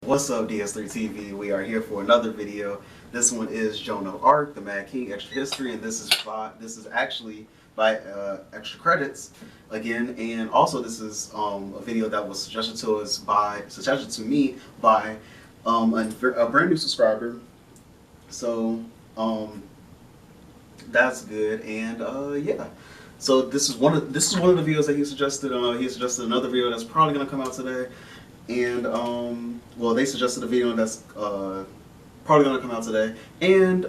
What's up, DS3 TV? We are here for another video. This one is Joan of Arc, the Mad King Extra History, and this is actually by Extra Credits again. And also, this is a video that was suggested to me by a brand new subscriber. So that's good. And yeah. So this is one of the videos that he suggested. He suggested another video that's probably gonna come out today. And well, they suggested a video that's probably gonna come out today. And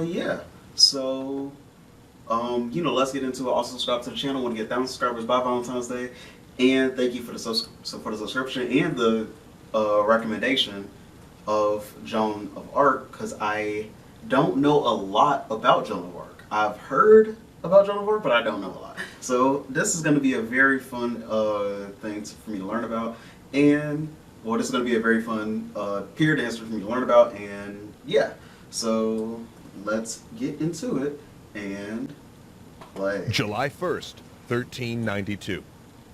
yeah, so let's get into it. Also, subscribe to the channel. Want to get 1,000 subscribers by Valentine's Day. And thank you for the subscription and the recommendation of Joan of Arc, because I don't know a lot about Joan of Arc. I've heard about Joan of Arc, but I don't know a lot. So this is going to be a very fun thing for me to learn about. And well, this is going to be a very fun period history for me to learn about. And yeah, so let's get into it and play. July 1st, 1392.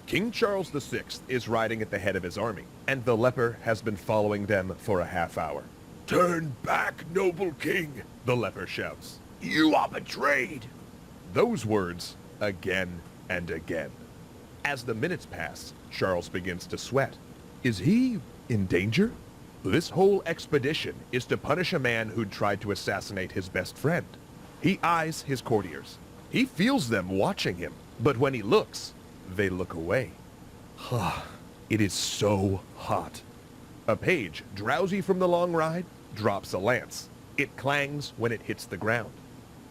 King Charles VI is riding at the head of his army, and the leper has been following them for a half hour. "Turn back, noble king," the leper shouts. "You are betrayed." Those words again and again. As the minutes pass, Charles begins to sweat. Is he in danger? This whole expedition is to punish a man who'd tried to assassinate his best friend. He eyes his courtiers. He feels them watching him, but when he looks, they look away. It is so hot. A page, drowsy from the long ride, drops a lance. It clangs when it hits the ground.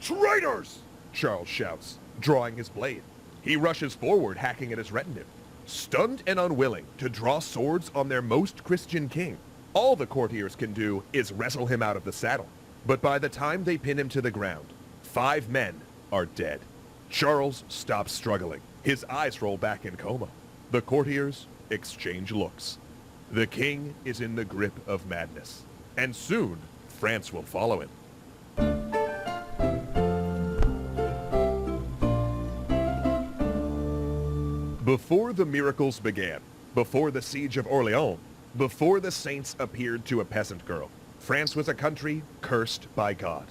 "Traitors!" Charles shouts, drawing his blade. He rushes forward, hacking at his retinue. Stunned and unwilling to draw swords on their most Christian king, all the courtiers can do is wrestle him out of the saddle. But by the time they pin him to the ground, 5 men are dead. Charles stops struggling. His eyes roll back in coma. The courtiers exchange looks. The king is in the grip of madness, and soon France will follow him. Before the miracles began, before the siege of Orleans, before the saints appeared to a peasant girl, France was a country cursed by God.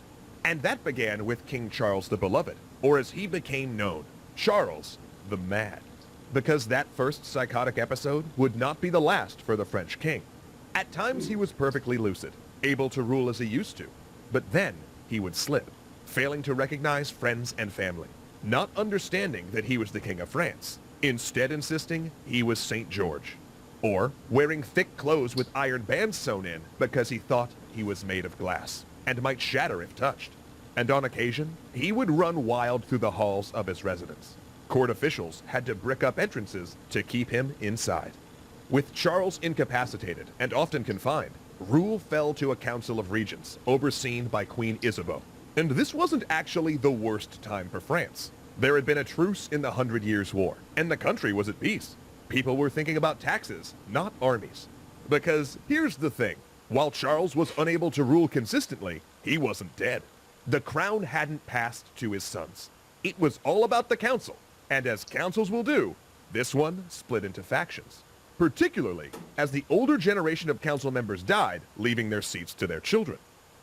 And that began with King Charles the Beloved, or as he became known, Charles the Mad. Because that first psychotic episode would not be the last for the French king. At times he was perfectly lucid, able to rule as he used to, but then he would slip, failing to recognize friends and family, not understanding that he was the King of France, instead insisting he was St. George, or wearing thick clothes with iron bands sewn in because he thought he was made of glass and might shatter if touched. And on occasion, he would run wild through the halls of his residence. Court officials had to brick up entrances to keep him inside. With Charles incapacitated and often confined, rule fell to a council of regents overseen by Queen Isabeau. And this wasn't actually the worst time for France. There had been a truce in the 100 Years' War, and the country was at peace. People were thinking about taxes, not armies. Because here's the thing, while Charles was unable to rule consistently, he wasn't dead. The crown hadn't passed to his sons. It was all about the council, and as councils will do, this one split into factions. Particularly as the older generation of council members died, leaving their seats to their children.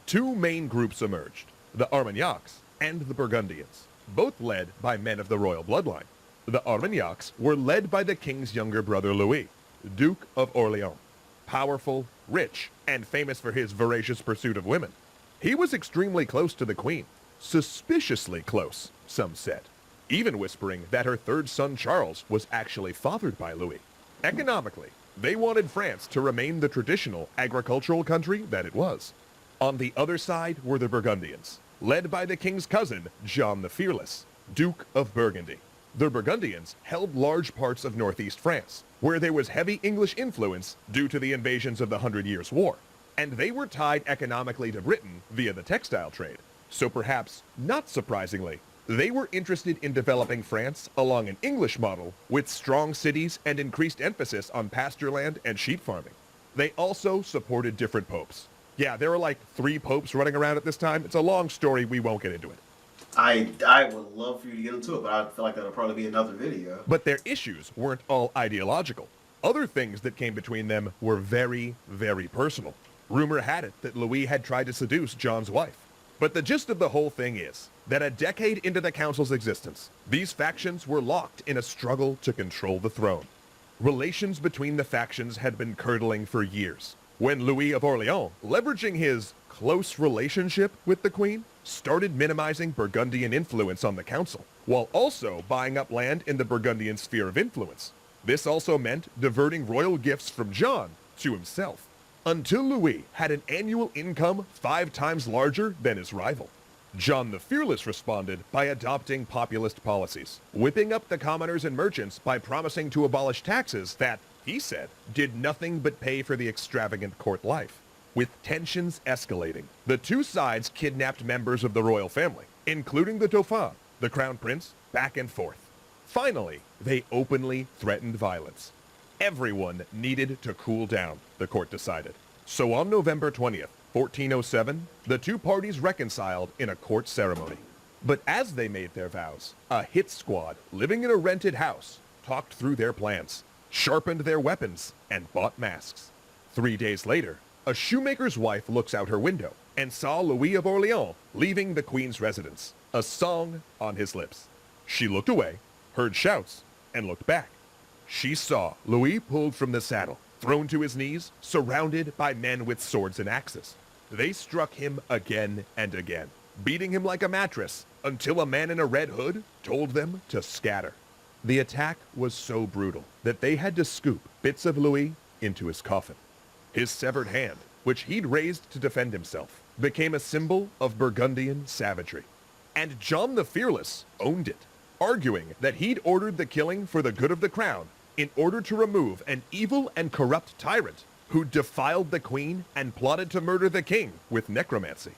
2 main groups emerged, the Armagnacs and the Burgundians, both led by men of the royal bloodline. The Armagnacs were led by the king's younger brother Louis, Duke of Orleans. Powerful, rich, and famous for his voracious pursuit of women. He was extremely close to the queen, suspiciously close, some said, even whispering that her 3rd son Charles was actually fathered by Louis. Economically, they wanted France to remain the traditional agricultural country that it was. On the other side were the Burgundians, led by the king's cousin, John the Fearless, Duke of Burgundy. The Burgundians held large parts of northeast France, where there was heavy English influence due to the invasions of the 100 Years' War, and they were tied economically to Britain via the textile trade. So perhaps, not surprisingly, they were interested in developing France along an English model with strong cities and increased emphasis on pasture land and sheep farming. They also supported different popes. Yeah, there were like 3 popes running around at this time. It's a long story, we won't get into it. I would love for you to get into it, but I feel like that'll probably be another video. But their issues weren't all ideological. Other things that came between them were very, very personal. Rumor had it that Louis had tried to seduce John's wife. But the gist of the whole thing is that a decade into the council's existence, these factions were locked in a struggle to control the throne. Relations between the factions had been curdling for years, when Louis of Orleans, leveraging his close relationship with the Queen, started minimizing Burgundian influence on the council, while also buying up land in the Burgundian sphere of influence. This also meant diverting royal gifts from John to himself, until Louis had an annual income 5 times larger than his rival. John the Fearless responded by adopting populist policies, whipping up the commoners and merchants by promising to abolish taxes that, he said, did nothing but pay for the extravagant court life. With tensions escalating, the two sides kidnapped members of the royal family, including the Dauphin, the crown prince, back and forth. Finally, they openly threatened violence. Everyone needed to cool down, the court decided. So on November 20th, 1407, the two parties reconciled in a court ceremony. But as they made their vows, a hit squad living in a rented house talked through their plans, sharpened their weapons, and bought masks. 3 days later, a shoemaker's wife looks out her window and saw Louis of Orleans leaving the Queen's residence, a song on his lips. She looked away, heard shouts, and looked back. She saw Louis pulled from the saddle, thrown to his knees, surrounded by men with swords and axes. They struck him again and again, beating him like a mattress, until a man in a red hood told them to scatter. The attack was so brutal that they had to scoop bits of Louis into his coffin. His severed hand, which he'd raised to defend himself, became a symbol of Burgundian savagery. And John the Fearless owned it, arguing that he'd ordered the killing for the good of the crown in order to remove an evil and corrupt tyrant who defiled the queen and plotted to murder the king with necromancy.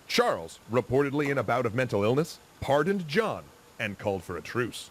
Charles, reportedly in a bout of mental illness, pardoned John and called for a truce.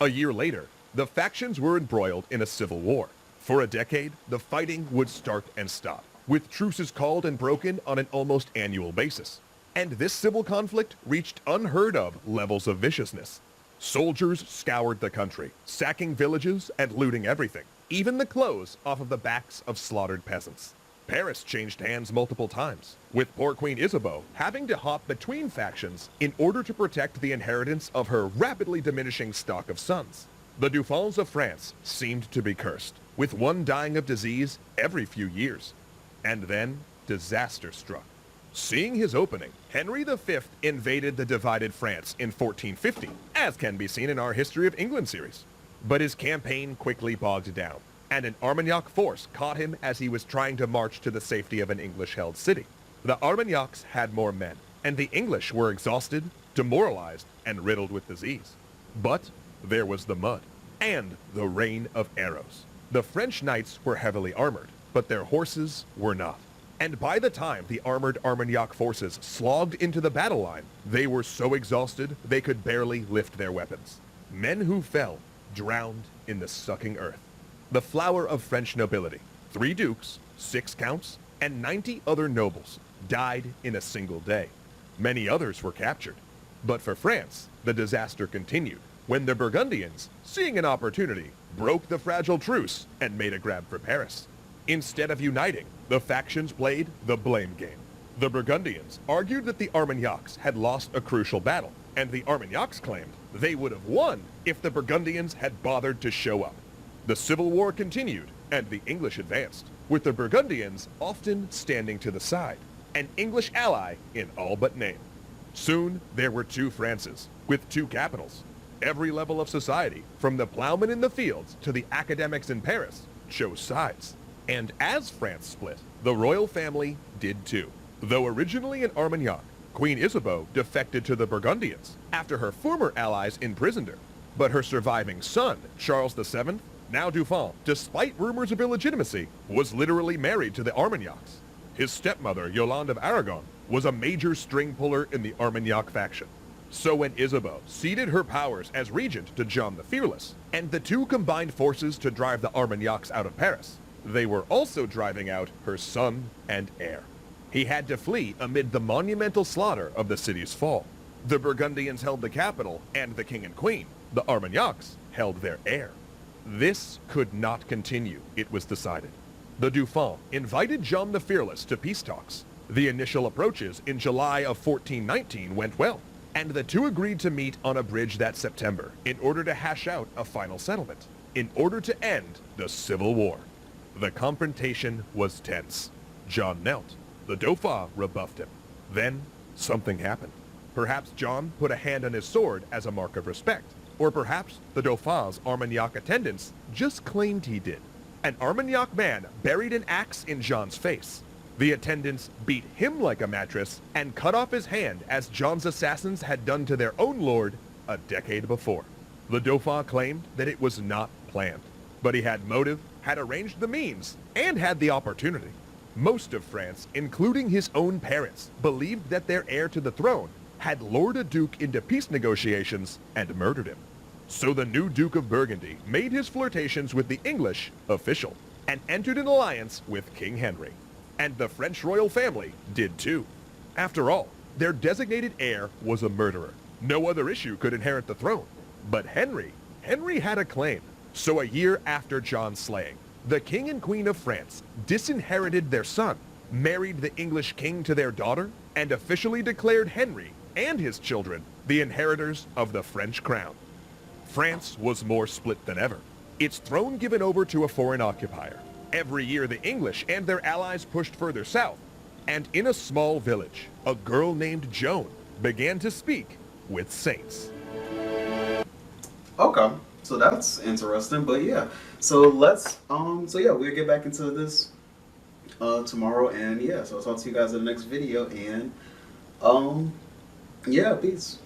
A year later, the factions were embroiled in a civil war. For a decade, the fighting would start and stop, with truces called and broken on an almost annual basis. And this civil conflict reached unheard of levels of viciousness. Soldiers scoured the country, sacking villages and looting everything, even the clothes off of the backs of slaughtered peasants. Paris changed hands multiple times, with poor Queen Isabeau having to hop between factions in order to protect the inheritance of her rapidly diminishing stock of sons. The Dauphins of France seemed to be cursed, with one dying of disease every few years. And then, disaster struck. Seeing his opening, Henry V invaded the divided France in 1450, as can be seen in our History of England series. But his campaign quickly bogged down, and an Armagnac force caught him as he was trying to march to the safety of an English-held city. The Armagnacs had more men, and the English were exhausted, demoralized, and riddled with disease. But there was the mud, and the rain of arrows. The French knights were heavily armored, but their horses were not. And by the time the armored Armagnac forces slogged into the battle line, they were so exhausted they could barely lift their weapons. Men who fell drowned in the sucking earth. The flower of French nobility, 3 dukes, 6 counts, and 90 other nobles died in a single day. Many others were captured. But for France, the disaster continued when the Burgundians, seeing an opportunity, broke the fragile truce and made a grab for Paris. Instead of uniting, the factions played the blame game. The Burgundians argued that the Armagnacs had lost a crucial battle, and the Armagnacs claimed they would have won if the Burgundians had bothered to show up. The civil war continued, and the English advanced, with the Burgundians often standing to the side, an English ally in all but name. Soon, there were 2 Frances, with 2 capitals. Every level of society, from the plowmen in the fields to the academics in Paris, chose sides. And as France split, the royal family did too. Though originally an Armagnac, Queen Isabeau defected to the Burgundians after her former allies imprisoned her. But her surviving son, Charles VII, now Dauphin, despite rumors of illegitimacy, was literally married to the Armagnacs. His stepmother, Yolande of Aragon, was a major string puller in the Armagnac faction. So when Isabeau ceded her powers as regent to John the Fearless, and the two combined forces to drive the Armagnacs out of Paris, they were also driving out her son and heir. He had to flee amid the monumental slaughter of the city's fall. The Burgundians held the capital and the king and queen. The Armagnacs held their heir. This could not continue, it was decided. The Dauphins invited John the Fearless to peace talks. The initial approaches in July of 1419 went well, and the two agreed to meet on a bridge that September in order to hash out a final settlement, in order to end the Civil War. The confrontation was tense. John knelt. The Dauphin rebuffed him. Then, something happened. Perhaps John put a hand on his sword as a mark of respect, or perhaps the Dauphin's Armagnac attendants just claimed he did. An Armagnac man buried an axe in John's face. The attendants beat him like a mattress and cut off his hand as John's assassins had done to their own lord a decade before. The Dauphin claimed that it was not planned, but he had motive, had arranged the means, and had the opportunity. Most of France, including his own parents, believed that their heir to the throne had lured a duke into peace negotiations and murdered him. So the new Duke of Burgundy made his flirtations with the English official and entered an alliance with King Henry. And the French royal family did too. After all, their designated heir was a murderer. No other issue could inherit the throne. But Henry had a claim. So a year after John's slaying, the King and Queen of France disinherited their son, married the English king to their daughter, and officially declared Henry and his children the inheritors of the French crown. France was more split than ever, its throne given over to a foreign occupier. Every year the English and their allies pushed further south, and in a small village, a girl named Joan began to speak with saints. Okay, so that's interesting, but yeah. So let's we'll get back into this tomorrow, and yeah, so I'll talk to you guys in the next video, and yeah, peace.